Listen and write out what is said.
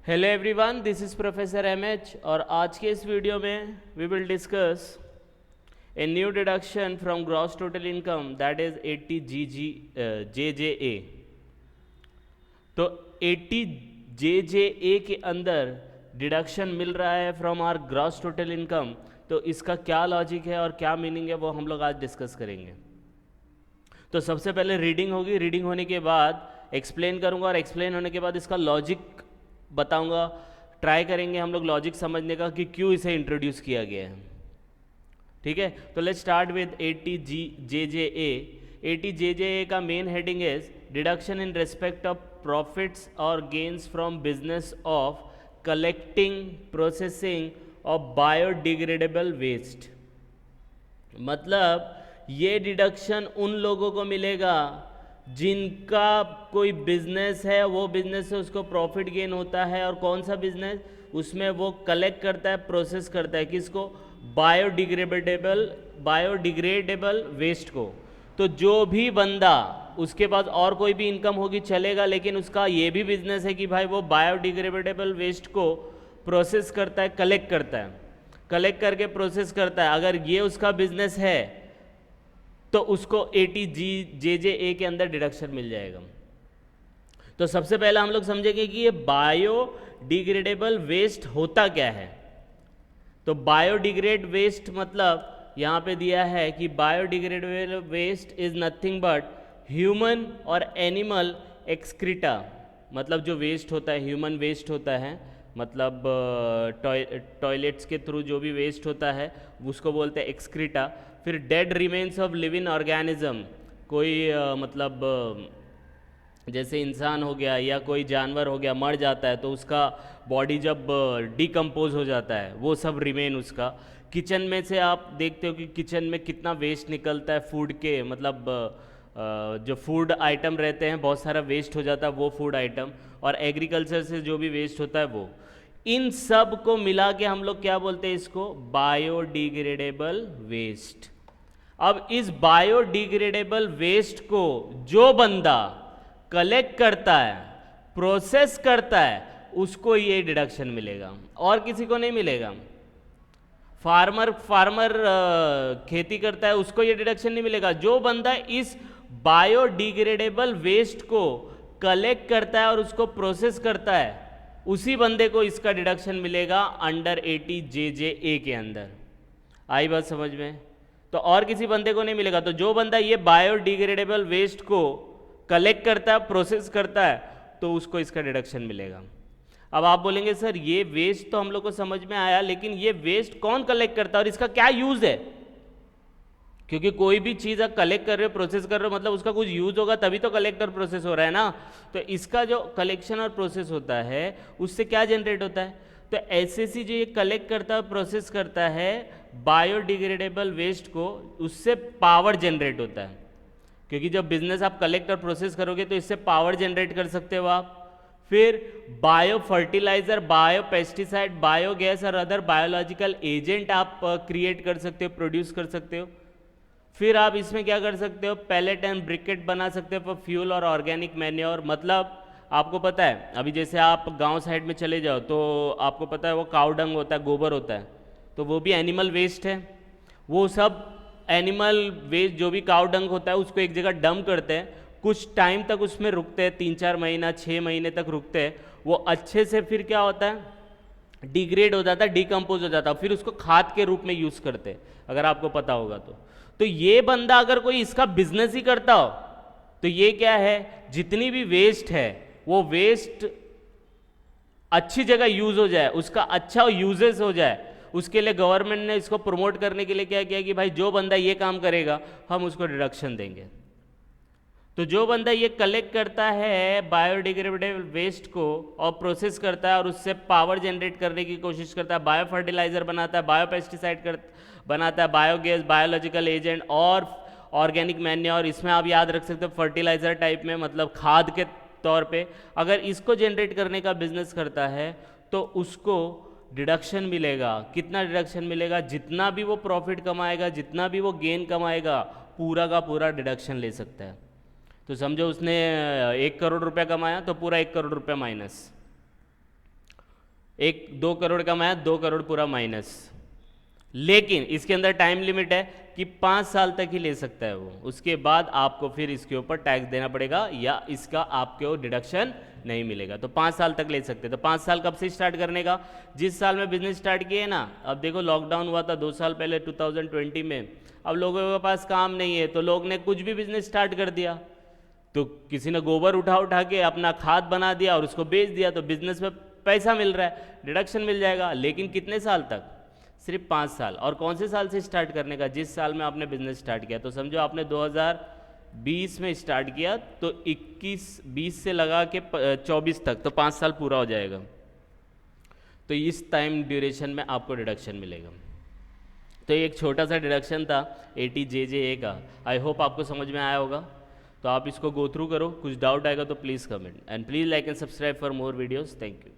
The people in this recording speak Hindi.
Hello everyone, this is professor MH और आज के इस वीडियो में we will discuss a new deduction from gross total income that is 80 JJA। तो 80 JJA के अंदर डिडक्शन मिल रहा है from our gross total income. तो इसका क्या लॉजिक है और क्या मीनिंग है वो हम लोग आज डिस्कस करेंगे। तो सबसे पहले रीडिंग होगी, रीडिंग होने के बाद एक्सप्लेन करूंगा और एक्सप्लेन होने के बाद इसका लॉजिक बताऊंगा। ट्राई करेंगे हम लोग लॉजिक समझने का कि क्यों इसे इंट्रोड्यूस किया गया है। ठीक है, तो let's start with 80 JJA। 80 JJA का main heading is deduction in respect of profits और gains from business of collecting processing of biodegradable waste. मतलब ये डिडक्शन उन लोगों को मिलेगा जिनका कोई बिजनेस है, वो बिजनेस से उसको प्रॉफिट गेन होता है। और कौन सा बिजनेस? उसमें वो कलेक्ट करता है, प्रोसेस करता है किसको? बायोडिग्रेडेबल वेस्ट को। तो जो भी बंदा, उसके पास और कोई भी इनकम होगी चलेगा, लेकिन उसका ये भी बिजनेस है कि भाई वो बायोडिग्रेडेबल वेस्ट को प्रोसेस करता है, कलेक्ट करता है, कलेक्ट करके प्रोसेस करता है। अगर ये उसका बिजनेस है तो उसको 80 JJA के अंदर डिडक्शन मिल जाएगा। तो सबसे पहले हम लोग समझेंगे कि ये बायोडिग्रेडेबल वेस्ट होता क्या है। तो बायोडिग्रेड वेस्ट मतलब यहां पे दिया है कि biodegradable waste is nothing but human और एनिमल एक्सक्रीटा। मतलब जो वेस्ट होता है, ह्यूमन वेस्ट होता है, मतलब टॉयलेट्स के थ्रू जो भी वेस्ट होता है उसको बोलते हैं एक्सक्रीटा। फिर dead remains of living organism, कोई मतलब जैसे इंसान हो गया या कोई जानवर हो गया, मर जाता है तो उसका बॉडी जब डिकम्पोज हो जाता है वो सब रिमेन उसका। किचन में से आप देखते हो कि किचन में कितना वेस्ट निकलता है फूड के, मतलब जो फूड आइटम रहते हैं बहुत सारा वेस्ट हो जाता है वो फूड आइटम। और एग्रीकल्चर से जो भी वेस्ट होता है वो, इन सब को मिला के हम लोग क्या बोलते हैं? इसको बायोडिग्रेडेबल वेस्ट। अब इस बायोडिग्रेडेबल वेस्ट को जो बंदा कलेक्ट करता है, प्रोसेस करता है, उसको ये डिडक्शन मिलेगा और किसी को नहीं मिलेगा। फार्मर खेती करता है उसको ये डिडक्शन नहीं मिलेगा। जो बंदा इस बायोडिग्रेडेबल वेस्ट को कलेक्ट करता है और उसको प्रोसेस करता है, उसी बंदे को इसका डिडक्शन मिलेगा अंडर 80 JJA के अंदर। आई बात समझ में? तो और किसी बंदे को नहीं मिलेगा। तो जो बंदा ये बायोडिग्रेडेबल वेस्ट को कलेक्ट करता है, प्रोसेस करता है, तो उसको इसका डिडक्शन मिलेगा। अब आप बोलेंगे सर ये वेस्ट तो हम लोग को समझ में आया, लेकिन ये वेस्ट कौन कलेक्ट करता है और इसका क्या यूज है? क्योंकि कोई भी चीज़ आप कलेक्ट कर रहे हो, प्रोसेस कर रहे हो, मतलब उसका कुछ यूज होगा तभी तो कलेक्ट और प्रोसेस हो रहा है ना। तो इसका जो कलेक्शन और प्रोसेस होता है उससे क्या जनरेट होता है? तो एसएससी जो ये कलेक्ट करता है, प्रोसेस करता है बायोडिग्रेडेबल वेस्ट को, उससे पावर जनरेट होता है। क्योंकि जब बिजनेस आप कलेक्ट और प्रोसेस करोगे तो इससे पावर जनरेट कर सकते हो आप। फिर bio fertilizer, bio pesticide, biogas और अदर बायोलॉजिकल एजेंट आप क्रिएट कर सकते हो, प्रोड्यूस कर सकते हो। फिर आप इसमें क्या कर सकते हो? पैलेट एंड ब्रिकेट बना सकते हो फॉर फ्यूल और ऑर्गेनिक मैन्योर। मतलब आपको पता है, अभी जैसे आप गांव साइड में चले जाओ तो आपको पता है वो काऊ डंग होता है, गोबर होता है, तो वो भी एनिमल वेस्ट है। वो सब एनिमल वेस्ट जो भी काऊ डंग होता है उसको एक जगह डंप करते हैं, कुछ टाइम तक उसमें रुकते हैं, 3-4 महीना 6 महीने तक रुकते हैं। वो अच्छे से फिर क्या होता है? डिग्रेड हो जाता है, डिकम्पोज हो जाता है, फिर उसको खाद के रूप में यूज़ करते हैं, अगर आपको पता होगा तो ये बंदा अगर कोई इसका बिजनेस ही करता हो तो ये क्या है? जितनी भी वेस्ट है वो वेस्ट अच्छी जगह यूज हो जाए, उसका अच्छा यूजेस हो जाए, उसके लिए गवर्नमेंट ने इसको प्रमोट करने के लिए क्या किया कि भाई जो बंदा ये काम करेगा हम उसको डिडक्शन देंगे। तो जो बंदा ये कलेक्ट करता है बायोडिग्रेडेबल वेस्ट को और प्रोसेस करता है और उससे पावर जनरेट करने की कोशिश करता है, बायो फर्टिलाइजर बनाता है, बायो पेस्टिसाइड बनाता है, बायोगैस, बायोलॉजिकल एजेंट और ऑर्गेनिक मैन्योर, इसमें आप याद रख सकते हो फर्टिलाइजर टाइप में, मतलब खाद के तौर पे। अगर इसको जनरेट करने का बिजनेस करता है तो उसको डिडक्शन मिलेगा। कितना डिडक्शन मिलेगा? जितना भी वो प्रॉफिट कमाएगा, जितना भी वो गेन कमाएगा, पूरा का पूरा डिडक्शन ले सकता है। तो समझो उसने 1 करोड़ रुपया कमाया तो पूरा 1 करोड़ रुपया माइनस। एक 2 करोड़ कमाया, 2 करोड़ पूरा माइनस। लेकिन इसके अंदर टाइम लिमिट है कि 5 साल तक ही ले सकता है वो, उसके बाद आपको फिर इसके ऊपर टैक्स देना पड़ेगा या इसका आपको डिडक्शन नहीं मिलेगा। तो 5 साल तक ले सकते हैं। तो 5 साल कब से स्टार्ट करने का? जिस साल में बिजनेस स्टार्ट किए ना। अब देखो लॉकडाउन हुआ था 2 साल पहले 2020 में, अब लोगों के पास काम नहीं है तो लोग ने कुछ भी बिजनेस स्टार्ट कर दिया। तो किसी ने गोबर उठा उठा के अपना खाद बना दिया और उसको बेच दिया, तो बिजनेस में पैसा मिल रहा है, डिडक्शन मिल जाएगा। लेकिन कितने साल तक? सिर्फ 5 साल। और कौन से साल से स्टार्ट करने का? जिस साल में आपने बिजनेस स्टार्ट किया। तो समझो आपने 2020 में स्टार्ट किया तो 20 से लगा के 24 तक, तो 5 साल पूरा हो जाएगा। तो इस टाइम ड्यूरेशन में आपको डिडक्शन मिलेगा। तो एक छोटा सा डिडक्शन था 80JJA का। आई होप आपको समझ में आया होगा। तो आप इसको गो थ्रू करो, कुछ डाउट आएगा तो please comment, and please like and subscribe for more videos. Thank you.